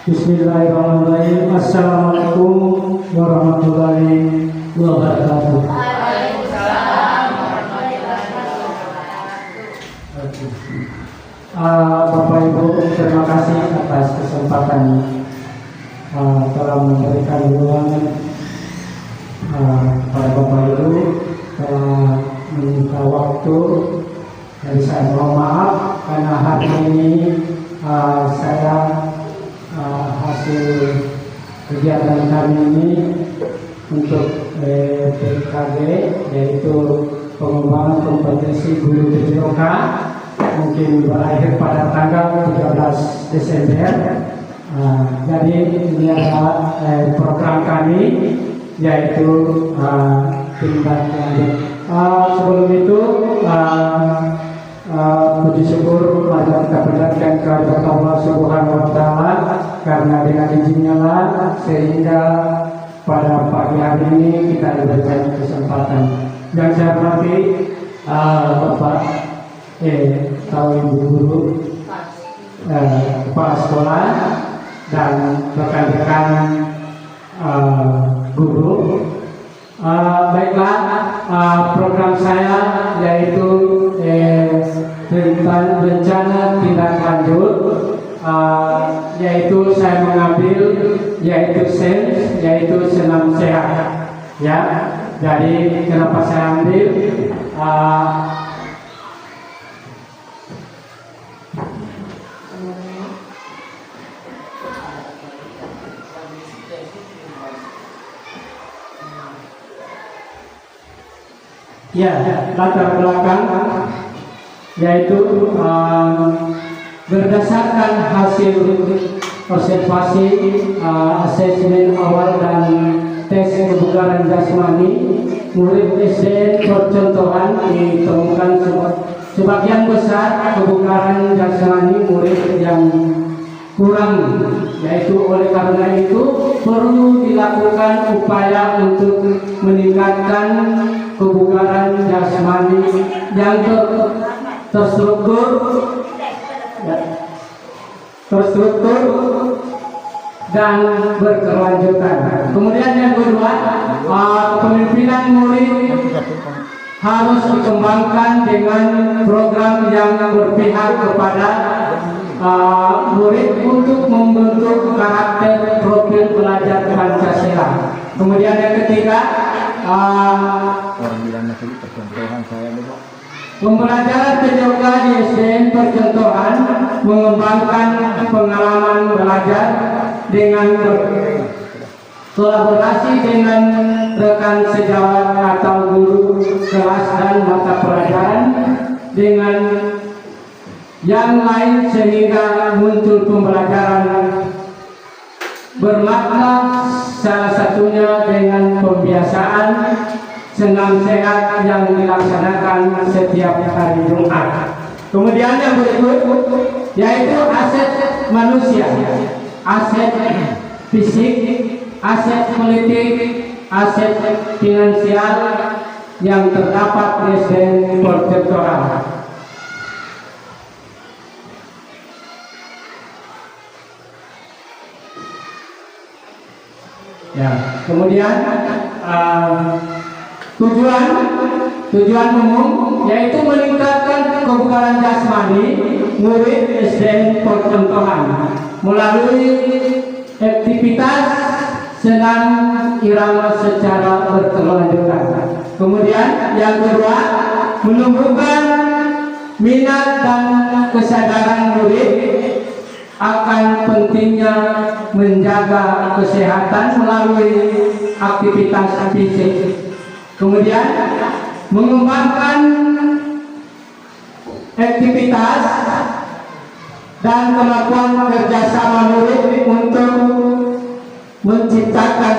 Bismillahirrahmanirrahim. Assalamualaikum warahmatullahi wabarakatuh. Bapak Ibu, terima kasih atas kesempatan telah memberikan ruangan pada Bapak Ibu telah meminta waktu. Jadi saya mohon maaf karena hari ini saya hasil kegiatan kami ini untuk PKG, yaitu pengembangan kompetensi guru TPOK, mungkin berakhir pada tanggal 13 Desember. Jadi ini adalah program kami, yaitu tindak lanjut. Sebelum itu puji syukur marilah kita panjatkan kehadirat Allah Subhanahu wa taala, karena dengan izinnya lah sehingga pada pagi hari ini kita diberikan kesempatan. Yang saya hormati Bapak Ibu guru, kepala sekolah dan rekan-rekan guru. Baiklah, program saya yaitu tentang bencana tindak lanjut, yaitu saya mengambil yaitu SEN, yaitu senam sehat. Ya, jadi kenapa saya ambil? Ya, latar belakang yaitu berdasarkan hasil observasi asesmen awal dan tes kebugaran jasmani murid SD percontohan ditemukan sebagian besar kebugaran jasmani murid yang kurang, yaitu oleh karena itu perlu dilakukan upaya untuk meningkatkan kebugaran jasmani yang terstruktur dan berkelanjutan. Kemudian yang kedua, kepemimpinan murid harus dikembangkan dengan program yang berpihak kepada murid untuk membentuk karakter profil pelajar Pancasila. Kemudian yang ketiga, pembelajaran PJOK di SDN percontohan mengembangkan pengalaman belajar dengan kolaborasi dengan rekan sejawat atau guru kelas dan mata pelajaran dengan yang lain sehingga muncul pembelajaran bermakna, salah satunya dengan pembiasaan senam sehat yang dilaksanakan setiap hari Jumat. Kemudian yang berikut yaitu aset manusia, aset fisik, aset politik, aset finansial yang terdapat di SDN percontohan. Ya, kemudian tujuan umum yaitu meningkatkan kebugaran jasmani murid SDN percontohan melalui aktivitas senam irama secara berkelanjutan. Kemudian yang kedua, menumbuhkan minat dan kesadaran murid akan pentingnya menjaga kesehatan melalui aktivitas fisik. Kemudian mengembangkan aktivitas dan kemampuan kerjasama murid untuk menciptakan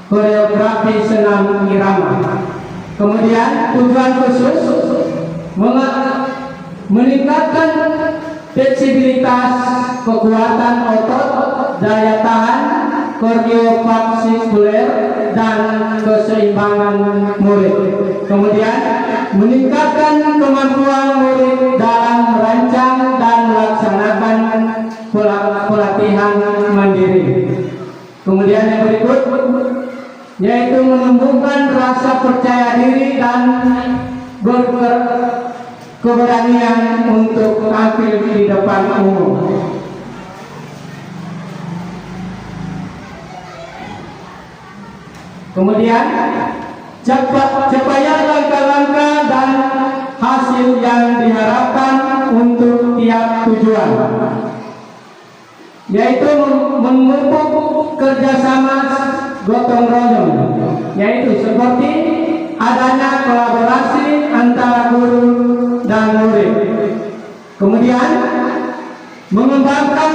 koreografi senam irama. Kemudian tujuan khusus meningkatkan fleksibilitas, kekuatan otot, daya tahan, kardiovaskuler, dan keseimbangan murid. Kemudian meningkatkan kemampuan murid dalam merancang dan melaksanakan pola Kemudian yang berikut yaitu menumbuhkan rasa percaya diri dan keberanian untuk tampil di depan umum. Kemudian capaian langkah-langkah dan hasil yang diharapkan untuk tiap tujuan, yaitu memupuk kerjasama gotong royong, yaitu seperti adanya kolaborasi antara guru dan murid. Kemudian mengembangkan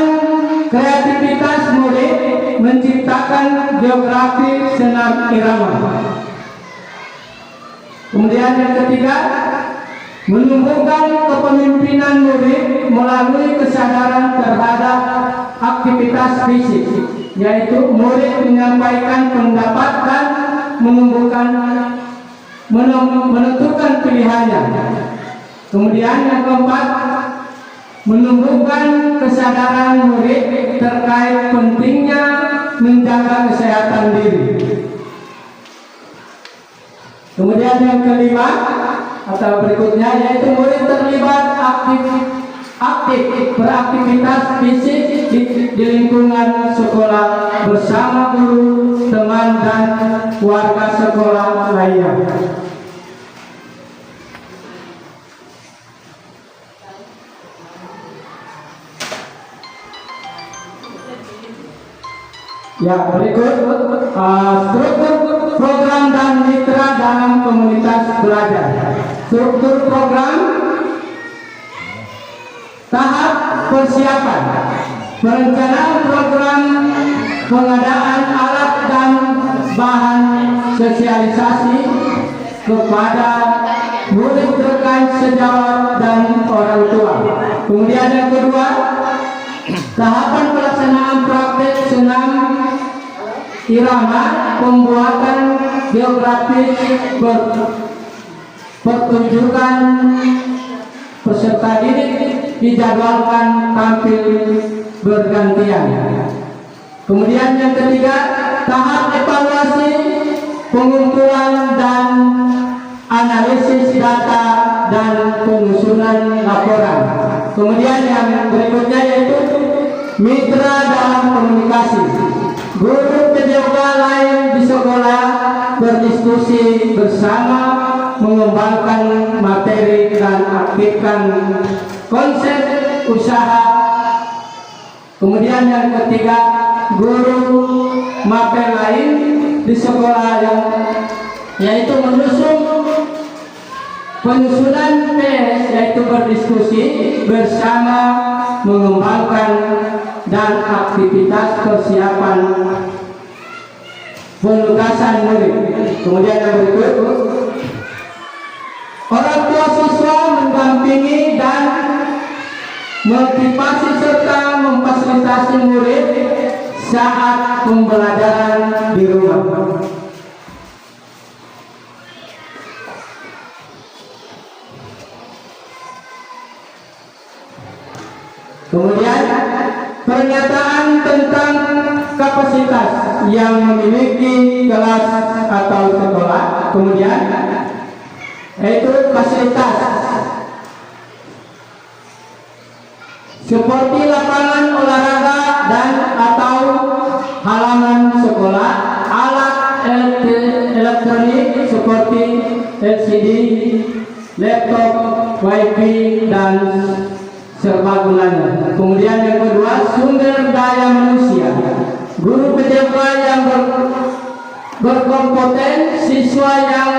kreativitas murid menciptakan geografi senam irama. Kemudian yang ketiga, menumbuhkan kepemimpinan murid melalui kesadaran terhadap aktivitas fisik, yaitu murid menyampaikan pendapat dan menentukan pilihannya. Kemudian yang keempat, menumbuhkan kesadaran murid terkait pentingnya menjaga kesehatan diri. Kemudian yang kelima atau berikutnya yaitu murid terlibat aktif beraktivitas fisik di lingkungan sekolah bersama guru, teman dan warga sekolah lainnya. Ya, berikut struktur program dan mitra dalam komunitas belajar. Struktur program: tahap persiapan, perencanaan program, pengadaan alat dan bahan sosialisasi kepada murid terkait sejawat dan orang tua. Kemudian yang kedua, tahapan pelaksanaan praktek senam irama, pembuatan geografis pertunjukan peserta didik dijadwalkan tampil bergantian. Kemudian yang ketiga, tahap evaluasi, pengumpulan dan analisis data dan penyusunan laporan. Kemudian yang berikutnya yaitu mitra dalam komunikasi. Guru PJOK lain di sekolah berdiskusi bersama, mengembangkan materi dan aktifkan konsep usaha. Kemudian yang ketiga, guru mapel lain di sekolah yang yaitu penyusunan PS, yaitu berdiskusi bersama, mengembangkan dan aktivitas persiapan penugasan murid. Kemudian yang berikut, orang tua siswa mendampingi dan motivasi serta memfasilitasi murid saat pembelajaran di rumah. Kemudian pernyataan tentang kapasitas yang memiliki kelas atau sekolah. Kemudian yaitu fasilitas seperti lapangan olahraga dan atau halaman sekolah, alat elektronik seperti LCD, laptop, wifi dan serbaguna. Kemudian yang kedua, sumber daya manusia. Guru PJK yang berkompeten, siswa yang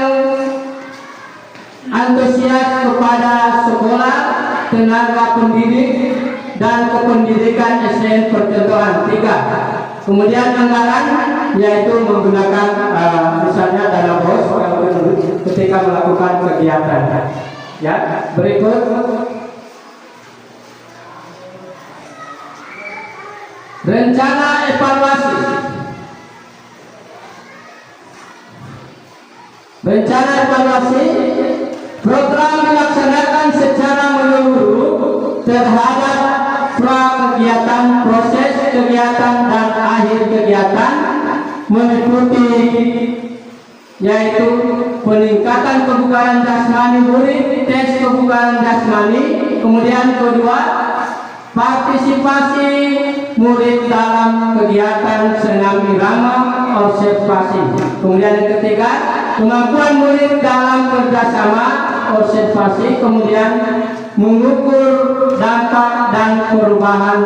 antusias kepada sekolah, tenaga pendidik dan kependidikan SDN percontohan. 3. Kemudian anggaran, yaitu menggunakan misalnya dana BOS ketika melakukan kegiatan. Ya, berikut rencana evaluasi. Rencana evaluasi program dilaksanakan secara menyeluruh terhadap pra kegiatan, proses kegiatan dan akhir kegiatan meliputi yaitu peningkatan kebugaran jasmani murid, tes kebugaran jasmani, kemudian kedua partisipasi murid dalam kegiatan senam irama observasi, kemudian yang ketiga kemampuan murid dalam kerjasama observasi, kemudian mengukur dampak dan perubahan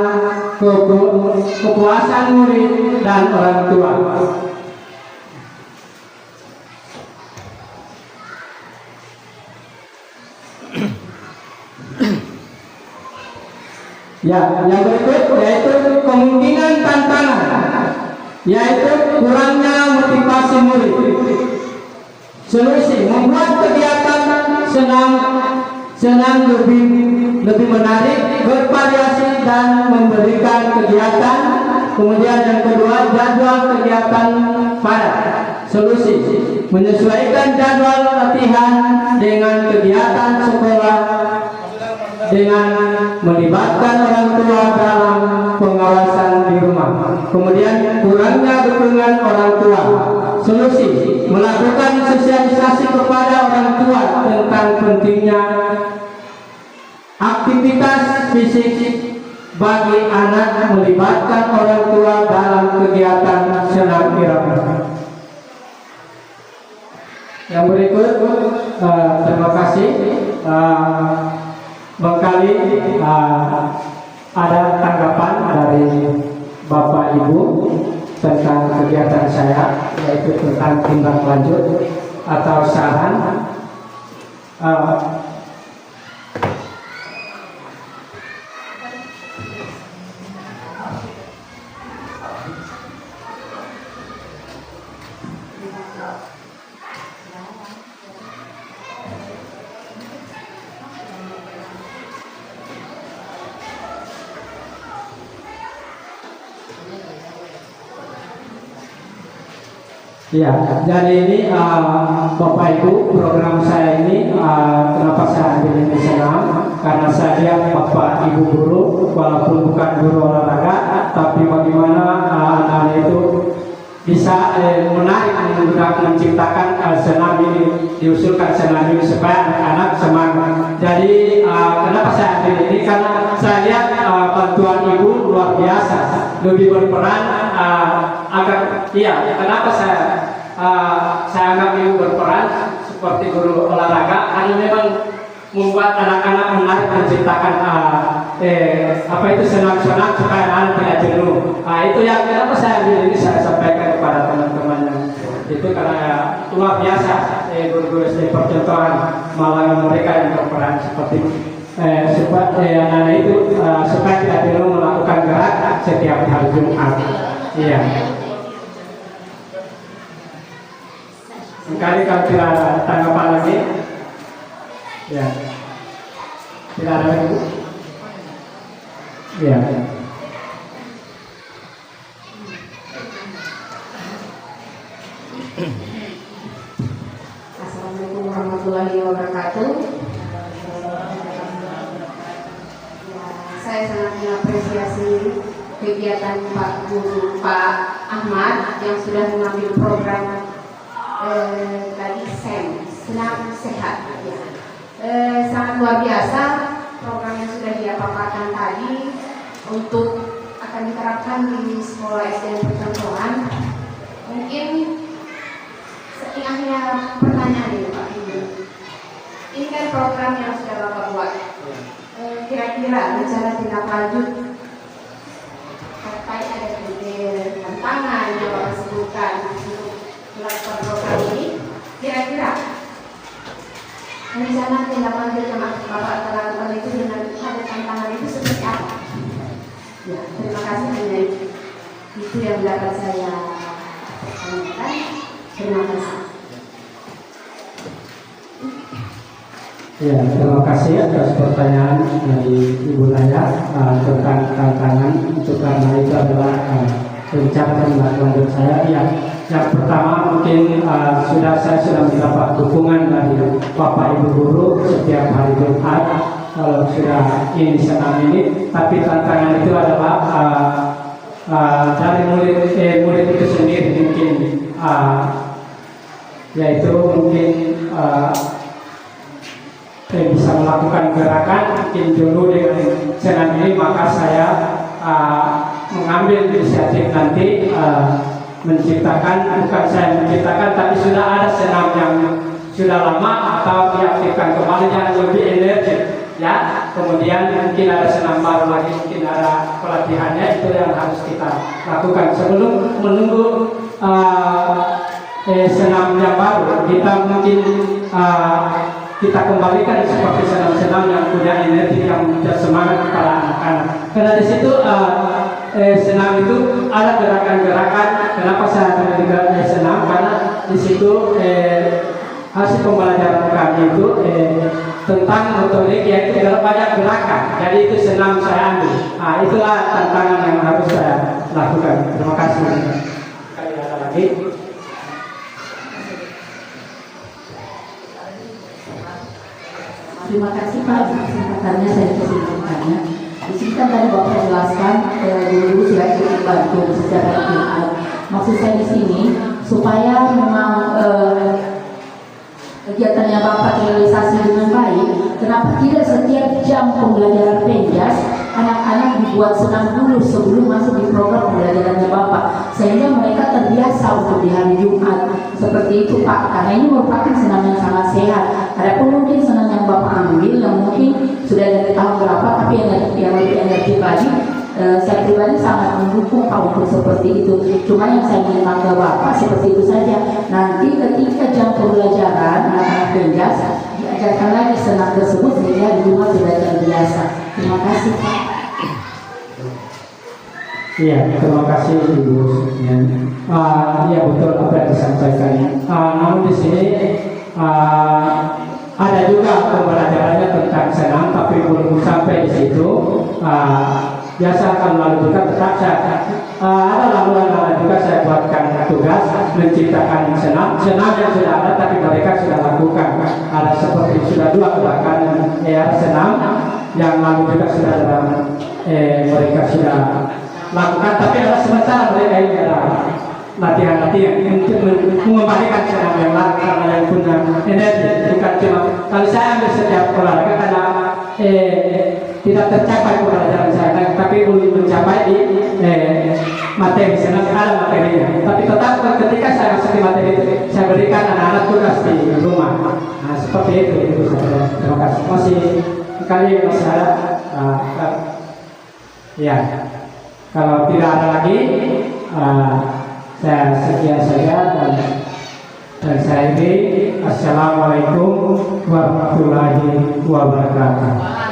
kepuasan murid dan orang tua. Ya, yang berikut yaitu kemungkinan tantangan, yaitu kurangnya motivasi murid. Solusi membuat kegiatan senam lebih menarik, bervariasi dan memberikan kegiatan. Kemudian yang kedua, jadwal kegiatan padat. Solusi menyesuaikan jadwal latihan dengan kegiatan sekolah dengan melibatkan orang tua dalam pengawasan di rumah. Kemudian kurangnya dukungan orang tua. Solusi melakukan sosialisasi kepada orang tua tentang pentingnya aktivitas fisik bagi anak, melibatkan orang tua dalam kegiatan senam irama. Yang berikut, terima kasih. Barangkali ada tanggapan dari Bapak Ibu tentang kegiatan saya, yaitu tentang tindak lanjut atau saran. Ya, jadi ini Bapak Ibu, program saya ini kenapa saya ambil ini senam? Karena saya lihat Bapak Ibu guru, walaupun bukan guru olahraga, tapi bagaimana anak itu bisa menarik, menciptakan senam ini, diusulkan senam ini supaya anak-anak semangat. Jadi kenapa saya ambil ini? Karena saya lihat bantuan Ibu luar biasa, lebih berperan agak. Iya, kenapa saya anggap Ibu berperan seperti guru olahraga? Karena memang membuat anak-anak menarik, menciptakan senang-senang supaya anak tidak jenuh. Itu yang kenapa saya ambil ini, saya sampaikan kepada teman-teman itu karena luar biasa guru-guru SD percontohan malah mereka yang berperan seperti supaya anak-anak itu supaya tidak jenuh melakukan gerak setiap hari Jumat. Iya. Sekali kalau tidak ada tanggapan lagi, ya, tidak ada lagi, Bu. Ya. Assalamualaikum warahmatullahi wabarakatuh. Saya sangat mengapresiasi kegiatan Pak Guru Pak Ahmad yang sudah mengambil program tadi senam sehat. Ya. Sangat luar biasa program yang sudah dia paparkan tadi untuk akan diterapkan di sekolah SD percontohan. Mungkin setengahnya pertanyaan ini Pak Guru. Ini kan program yang sudah Bapak buat. Kira-kira rencana tindak lanjut terkait ada tantangan yang Bapak sebutkan untuk melakukan program ini, kira-kira rencana tindak lanjut yang Bapak lakukan itu dengan ada tantangan itu seperti apa? Ya, terima kasih, hanya itu yang dapat saya tanyakan. Terima kasih. Ya, terima kasih atas pertanyaan dari Ibu Naya tentang tantangan itu, karena itu adalah rencana tindak lanjut saya. Ya, yang pertama mungkin saya sudah mendapat dukungan dari Bapak Ibu guru setiap hari Jumat kalau sudah ini senam ini, tapi tantangan itu adalah dari murid itu sendiri mungkin melakukan gerakan mungkin dulu dengan senam ini, maka saya mengambil inisiatif nanti menciptakan, bukan saya menciptakan, tapi sudah ada senam yang sudah lama atau diaktifkan kembali yang lebih energi, ya. Kemudian mungkin ada senam baru lagi, mungkin ada pelatihannya, itu yang harus kita lakukan sebelum menunggu senam yang baru. Kita mungkin kita kembalikan seperti senam-senam yang punya energi, yang punya semangat kepada anak-anak. Karena di situ senam itu ada gerakan-gerakan. Kenapa saya akan senam? Karena di situ hasil pembelajaran kami itu tentang motorik, yaitu banyak gerakan. Jadi itu senam saya ambil. Nah, itulah tantangan yang harus saya lakukan. Terima kasih. Sekali ada lagi. Terima kasih Pak, kesempatannya saya kesimpulannya. Di sini kan tadi Bapak jelaskan dulu sudah cukup bantu secara Jumat. Maksud saya di sini supaya memang kegiatannya Bapak terrealisasi dengan baik, kenapa tidak setiap jam pembelajaran penjas anak-anak dibuat senam dulu sebelum masuk di program pembelajarannya Bapak, sehingga mereka terbiasa untuk di hari Jumat seperti itu Pak, karena ini merupakan senam yang sangat sehat. Adapun mungkin senam yang Bapak ambil yang mungkin sudah dari tahun berapa, tapi yang lebih energik lagi, saya pribadi sangat mendukung Pak untuk seperti itu. Cuma yang saya minta ke Bapak seperti itu saja, nanti ketika jam pembelajaran anak-anak penjas diajarkan lagi senam tersebut sehingga di rumah sudah terbiasa. Terima kasih Pak. Iya, terima kasih Ibu. Iya betul apa yang disampaikan. Namun di sini ada juga pembelajarannya tentang senam, tapi belum sampai di situ. Biasa akan lalu juga tetap saya ada lalu-lalu juga saya buatkan tugas menciptakan senam yang sudah ada, tapi mereka sudah lakukan. Ada seperti sudah 2 gerakan senam yang lalu juga sudah ada, mereka sudah lakukan, tapi ada sementara mereka ini ada latihan-latihan untuk mengembalikan senam yang lain karena yang punya energi. Bukan cuma kalau saya ambil setiap olahraga karena tidak tercapai pembelajaran saya, tapi belum mencapai di materi senam, ada materinya. Tapi tetap ketika saya masuk di materi itu, saya berikan anak-anak tugas di rumah. Nah seperti itu saja. Terima kasih. Masih sekali masih ada. Ya, kalau tidak ada lagi, saya sekian saja dan saya ini. Assalamualaikum warahmatullahi wabarakatuh.